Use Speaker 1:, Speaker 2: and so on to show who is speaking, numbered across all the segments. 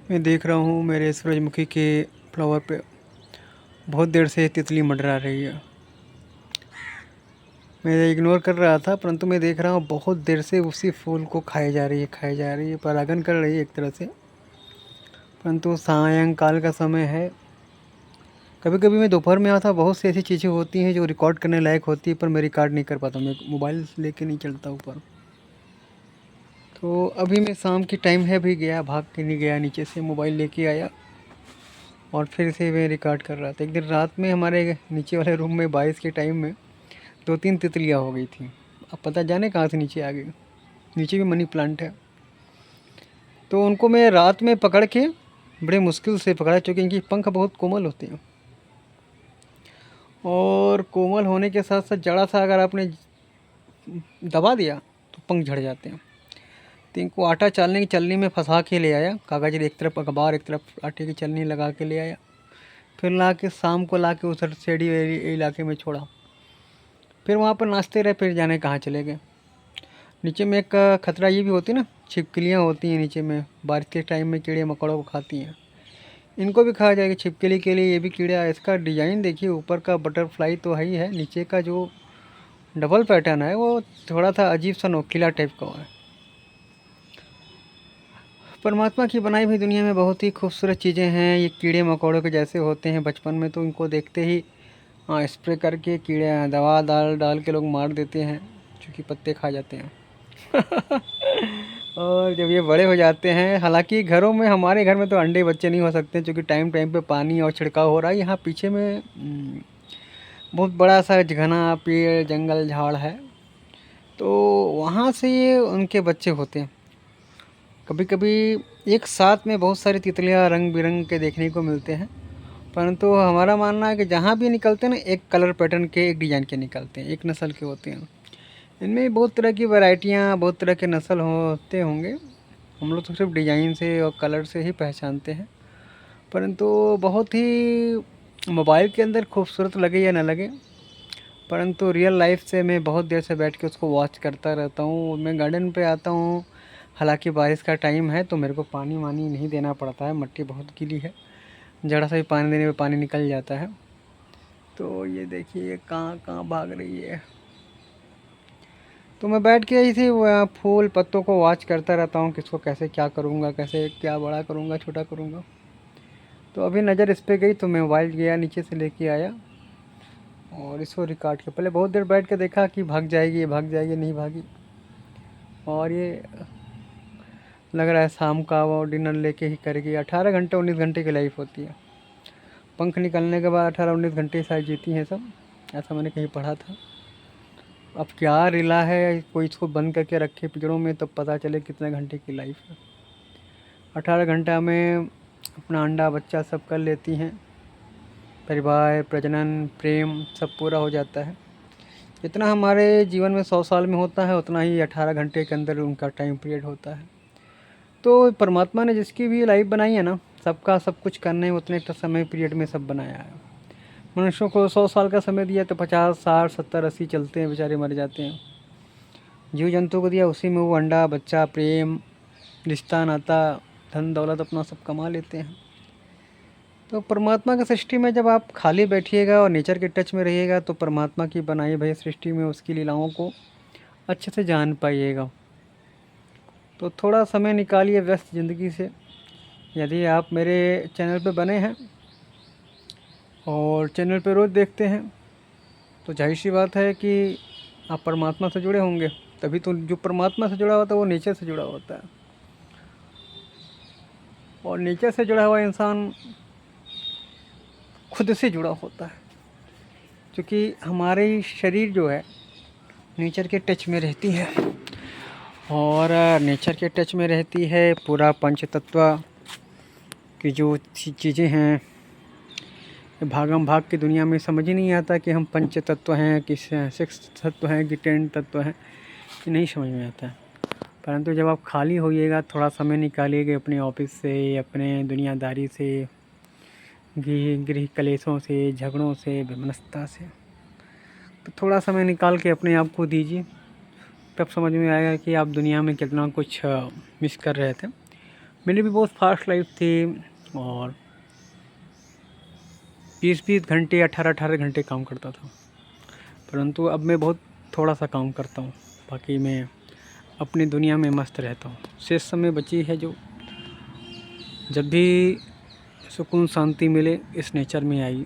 Speaker 1: मैं देख रहा हूँ मेरे सूरजमुखी के फ्लावर पे बहुत देर से तितली मंडरा रही है। मैं इग्नोर कर रहा था, परंतु मैं देख रहा हूँ बहुत देर से उसी फूल को खाई जा रही है, परागण कर रही है एक तरह से। परंतु सायंकाल का समय है। कभी कभी मैं दोपहर में आता, बहुत सी ऐसी चीज़ें होती हैं जो रिकॉर्ड करने लायक होती है, पर मैं रिकॉर्ड नहीं कर पाता, मैं मोबाइल लेके नहीं चलता ऊपर। तो अभी मैं शाम की टाइम है, भी गया, भाग के नहीं गया, नीचे से मोबाइल लेके आया और फिर से मैं रिकॉर्ड कर रहा था। एक दिन रात में हमारे नीचे वाले रूम में बारिश के टाइम में 2-3 तितलियाँ हो गई थी। अब पता जाने कहाँ से नीचे आ गई। नीचे भी मनी प्लांट है। तो उनको मैं रात में पकड़ के बड़े मुश्किल से पकड़ा, क्योंकि इनकी पंख बहुत कोमल होते हैं और कोमल होने के साथ साथ जड़ा सा अगर आपने दबा दिया तो पंख झड़ जाते हैं। तो इनको आटा चालने की चलनी में फंसा के ले आया, कागज़ एक तरफ अखबार एक तरफ आटे की चलनी लगा के ले आया। फिर ला के शाम को ला के उधर सेडी इलाके में छोड़ा। फिर वहाँ पर नाचते रहे, फिर जाने कहाँ चले गए। नीचे में एक खतरा ये भी होती है ना, छिपकलियाँ होती हैं नीचे में, बारिश के टाइम में कीड़े मकोड़ों को खाती हैं। इनको भी खाया जाएगा। छिपकली के लिए ये भी कीड़ा है। इसका डिज़ाइन देखिए, ऊपर का बटरफ्लाई तो है ही है, नीचे का जो डबल पैटर्न है वो थोड़ा सा अजीब सा नोकीला टाइप का है। परमात्मा की बनाई हुई दुनिया में बहुत ही खूबसूरत चीज़ें हैं। ये कीड़े मकोड़ों के जैसे होते हैं। बचपन में तो इनको देखते ही स्प्रे करके कीड़े दवा डाल डाल के लोग मार देते हैं, क्योंकि पत्ते खा जाते हैं। और जब ये बड़े हो जाते हैं, हालांकि घरों में, हमारे घर में तो अंडे बच्चे नहीं हो सकते, क्योंकि टाइम टाइम पे पानी और छिड़काव हो रहा है। यहाँ पीछे में बहुत बड़ा सा घना पेड़ जंगल झाड़ है, तो वहाँ से ये उनके बच्चे होते हैं। कभी कभी एक साथ में बहुत सारी तितलियाँ रंग बिरंग के देखने को मिलते हैं। परंतु हमारा मानना है कि जहाँ भी निकलते हैं ना, एक कलर पैटर्न के, एक डिज़ाइन के निकलते हैं, एक नस्ल के होते हैं। इनमें बहुत तरह की वैरायटियाँ, बहुत तरह के नस्ल होते होंगे। हम लोग तो सिर्फ डिज़ाइन से और कलर से ही पहचानते हैं। परंतु बहुत ही मोबाइल के अंदर खूबसूरत लगे या ना लगे, परंतु रियल लाइफ से मैं बहुत देर से बैठ के उसको वॉच करता रहता हूँ। मैं गार्डन पे आता हूँ, हालांकि बारिश का टाइम है तो मेरे को पानी वानी नहीं देना पड़ता है, मिट्टी बहुत गीली है, ज़रा सा भी पानी देने में पानी निकल जाता है। तो ये देखिए कहाँ कहाँ भाग रही है। तो मैं बैठ के इसी फूल पत्तों को वॉच करता रहता हूँ, किसको कैसे क्या करूँगा, कैसे क्या बड़ा करूँगा, छोटा करूँगा। तो अभी नज़र इस पे गई तो मैं मोबाइल गया नीचे से लेके आया और इसको रिकॉर्ड किया। पहले बहुत देर बैठ के देखा कि भाग जाएगी, भाग जाएगी, नहीं भागी। और ये लग रहा है शाम का वो डिनर लेके ही करेगी। 18 घंटे 19 घंटे की लाइफ होती है। पंख निकलने के बाद 18-19 घंटे शायद जीती हैं सब, ऐसा मैंने कहीं पढ़ा था। अब क्या रिला है, कोई इसको बंद करके रखे पिंजड़ों में तब पता चले कितने घंटे की लाइफ है। 18 घंटा में अपना अंडा बच्चा सब कर लेती हैं, परिवार प्रजनन प्रेम सब पूरा हो जाता है। जितना हमारे जीवन में 100 साल में होता है, उतना ही 18 घंटे के अंदर उनका टाइम पीरियड होता है। तो परमात्मा ने जिसकी भी लाइफ बनाई है ना, सबका सब कुछ करने उतने समय पीरियड में सब बनाया है। मनुष्यों को 100 साल का समय दिया तो 50 60 70 80 चलते हैं, बेचारे मर जाते हैं। जीव जंतु को दिया, उसी में वो अंडा बच्चा प्रेम रिश्ता नाता धन दौलत अपना सब कमा लेते हैं। तो परमात्मा की सृष्टि में जब आप खाली बैठिएगा और नेचर के टच में रहिएगा, तो परमात्मा की बनाई भई सृष्टि में उसकी लीलाओं को अच्छे से जान पाइएगा। तो थोड़ा समय निकालिए व्यस्त ज़िंदगी से। यदि आप मेरे चैनल पे बने हैं और चैनल पे रोज़ देखते हैं, तो जाहिर सी बात है कि आप परमात्मा से जुड़े होंगे। तभी तो जो परमात्मा से जुड़ा होता है वो नेचर से जुड़ा होता है, और नेचर से जुड़ा हुआ इंसान खुद से जुड़ा होता है, क्योंकि हमारे शरीर जो है नेचर के टच में रहती है, और नेचर के टच में रहती है। पूरा पंच तत्व की जो चीज़ें हैं, भागम भाग की दुनिया में समझ ही नहीं आता कि हम पंच तत्व हैं कि सिक्स तत्व हैं कि 10 तत्व हैं, कि नहीं समझ में आता है। परंतु जब आप खाली होइएगा, थोड़ा समय निकालिएगा अपने ऑफिस से, अपने दुनियादारी से, गृह कलेशों से, झगड़ों से, विमनस्ता से, तो थोड़ा समय निकाल के अपने आप को दीजिए। तब समझ में आएगा कि आप दुनिया में कितना कुछ मिस कर रहे थे। मेरी भी बहुत फास्ट लाइफ थी और 20-20 घंटे 18-18 घंटे काम करता था, परंतु अब मैं बहुत थोड़ा सा काम करता हूँ। बाकी मैं अपनी दुनिया में मस्त रहता हूँ। शेष समय बची है जो, जब भी सुकून शांति मिले इस नेचर में आई।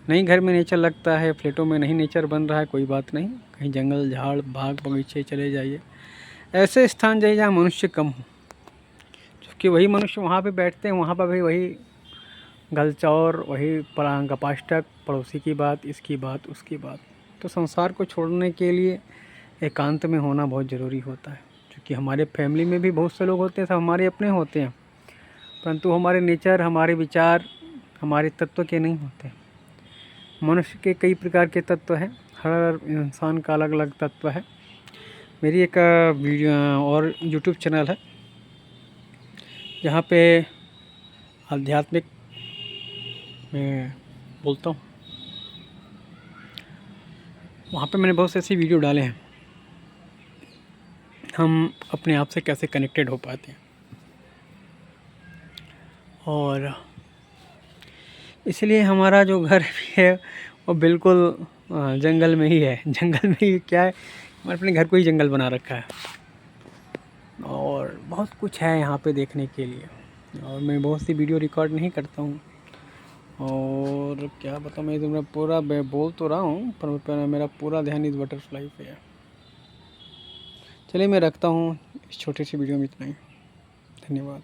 Speaker 1: नहीं घर में नेचर लगता है, फ्लैटों में नहीं नेचर बन रहा है, कोई बात नहीं, कहीं जंगल झाड़ बाग बगीचे चले जाइए, ऐसे स्थान जाइए जहाँ मनुष्य कम हो, क्योंकि वही मनुष्य वहाँ पे बैठते हैं, वहाँ पर भी वही गलचौर, वही गपाष्टक, पड़ोसी की बात, इसकी बात, उसकी बात। तो संसार को छोड़ने के लिए एकांत में होना बहुत ज़रूरी होता है, क्योंकि हमारे फैमिली में भी बहुत से लोग होते हैं, सब हमारे अपने होते हैं, परंतु हमारे नेचर, हमारे विचार, हमारे तत्व के नहीं होते। मनुष्य के कई प्रकार के तत्व हैं, हर इंसान का अलग अलग तत्व है। मेरी एक वीडियो और यूट्यूब चैनल है जहाँ पे आध्यात्मिक मैं बोलता हूँ, वहाँ पे मैंने बहुत से ऐसी वीडियो डाले हैं, हम अपने आप से कैसे कनेक्टेड हो पाते हैं। और इसलिए हमारा जो घर भी है वो बिल्कुल जंगल में ही है। जंगल में ही क्या है, हमारे अपने घर को ही जंगल बना रखा है और बहुत कुछ है यहाँ पे देखने के लिए। और मैं बहुत सी वीडियो रिकॉर्ड नहीं करता हूँ, और क्या बताऊँ, मैं तुम्हें पूरा बोल तो रहा हूँ पर मेरा पूरा ध्यान इस बटरफ्लाई पे है। चलिए मैं रखता हूँ, इस छोटी सी वीडियो में इतना ही। धन्यवाद।